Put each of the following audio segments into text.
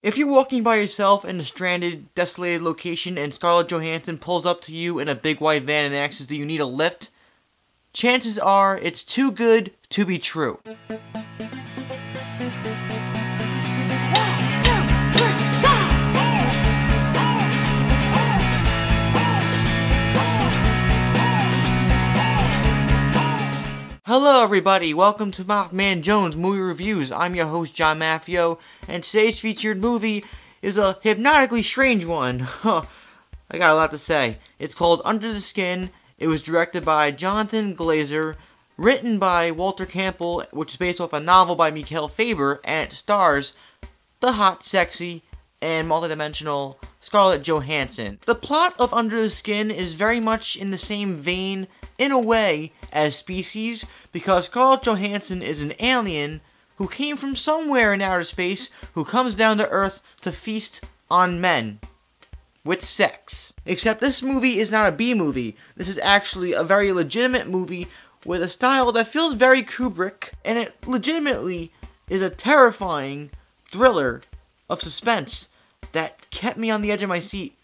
If you're walking by yourself in a stranded, desolated location and Scarlett Johansson pulls up to you in a big white van and asks, do you need a lift? Chances are it's too good to be true. Hello everybody, welcome to MaffmanJones Movie Reviews. I'm your host John Maffio, and today's featured movie is a hypnotically strange one. I got a lot to say. It's called Under the Skin. It was directed by Jonathan Glazer, written by Walter Campbell, which is based off a novel by Mikhail Faber, and it stars the hot, sexy, and multidimensional Scarlett Johansson. The plot of Under the Skin is very much in the same vein, in a way, as Species, because Scarlett Johansson is an alien who came from somewhere in outer space who comes down to Earth to feast on men with sex. Except this movie is not a B-movie. This is actually a very legitimate movie with a style that feels very Kubrick, and it legitimately is a terrifying thriller of suspense that kept me on the edge of my seat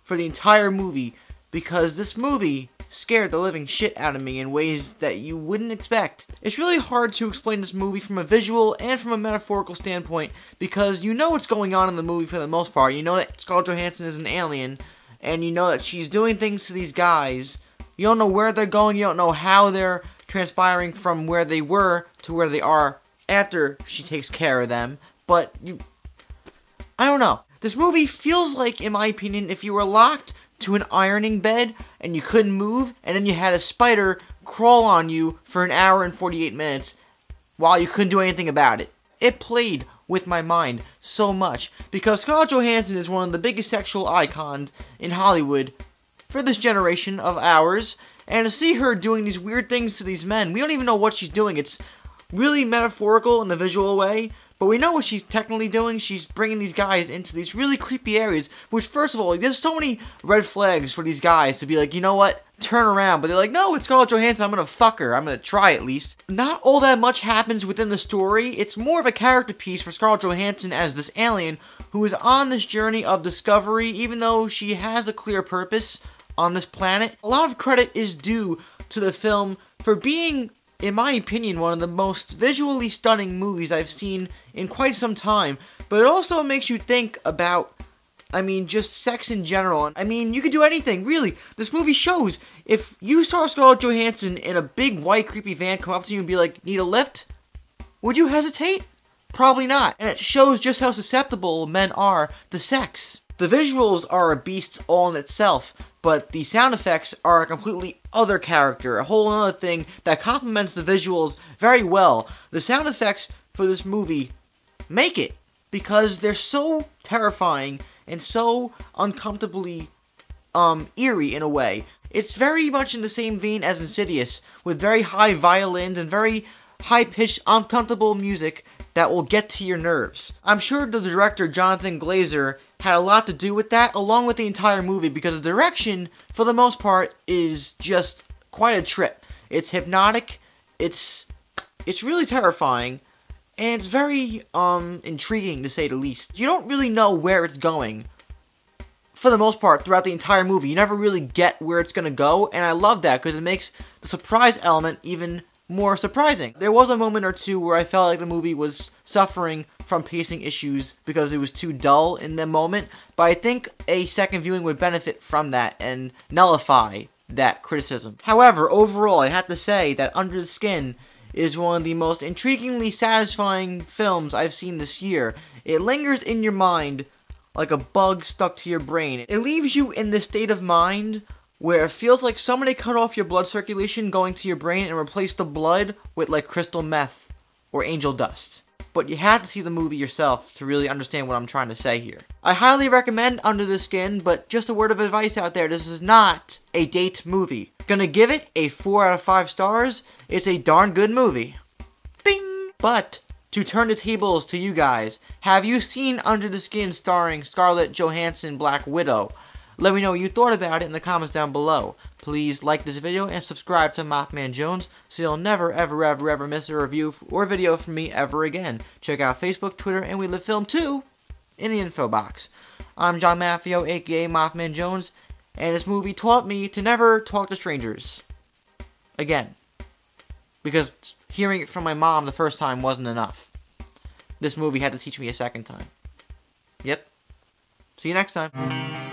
for the entire movie, because this movie scared the living shit out of me in ways that you wouldn't expect. It's really hard to explain this movie from a visual and from a metaphorical standpoint, because you know what's going on in the movie for the most part. You know that Scarlett Johansson is an alien, and you know that she's doing things to these guys. You don't know where they're going, you don't know how they're transpiring from where they were to where they are after she takes care of them, but I don't know. This movie feels like, in my opinion, if you were locked to an ironing bed and you couldn't move, and then you had a spider crawl on you for an hour and 48 minutes while you couldn't do anything about it. It played with my mind so much, because Scarlett Johansson is one of the biggest sexual icons in Hollywood for this generation of ours, and to see her doing these weird things to these men, we don't even know what she's doing. It's really metaphorical in a visual way, but we know what she's technically doing. She's bringing these guys into these really creepy areas, which, first of all, there's so many red flags for these guys to be like, you know what, turn around. But they're like, no, it's Scarlett Johansson, I'm gonna fuck her. I'm gonna try at least. Not all that much happens within the story. It's more of a character piece for Scarlett Johansson as this alien who is on this journey of discovery, even though she has a clear purpose on this planet. A lot of credit is due to the film for being, in my opinion, one of the most visually stunning movies I've seen in quite some time. But it also makes you think about, just sex in general. You could do anything, really. This movie shows, if you saw Scarlett Johansson in a big white creepy van come up to you and be like, need a lift? Would you hesitate? Probably not. And it shows just how susceptible men are to sex. The visuals are a beast all in itself, but the sound effects are a completely other character, a whole other thing that complements the visuals very well. The sound effects for this movie make it, because they're so terrifying and so uncomfortably eerie in a way. It's very much in the same vein as Insidious, with very high violins and very high-pitched, uncomfortable music that will get to your nerves. I'm sure the director, Jonathan Glazer, had a lot to do with that, along with the entire movie, because the direction, for the most part, is just quite a trip. It's hypnotic, it's really terrifying, and it's very, intriguing, to say the least. You don't really know where it's going, for the most part, throughout the entire movie. You never really get where it's gonna go, and I love that, because it makes the surprise element even more surprising. There was a moment or two where I felt like the movie was suffering from pacing issues because it was too dull in the moment, but I think a second viewing would benefit from that and nullify that criticism. However, overall, I have to say that Under the Skin is one of the most intriguingly satisfying films I've seen this year. It lingers in your mind like a bug stuck to your brain. It leaves you in this state of mind where it feels like somebody cut off your blood circulation going to your brain and replaced the blood with like crystal meth or angel dust. But you have to see the movie yourself to really understand what I'm trying to say here. I highly recommend Under the Skin, but just a word of advice out there, this is not a date movie. Gonna give it a 4 out of 5 stars. It's a darn good movie. Bing! But to turn the tables to you guys, have you seen Under the Skin starring Scarlett Johansson, Black Widow? Let me know what you thought about it in the comments down below. Please like this video and subscribe to MaffmanJones so you'll never ever ever ever miss a review or video from me ever again. Check out Facebook, Twitter, and We Live Film too in the info box. I'm John Maffio, aka MaffmanJones, and this movie taught me to never talk to strangers. Again. Because hearing it from my mom the first time wasn't enough. This movie had to teach me a second time. Yep. See you next time.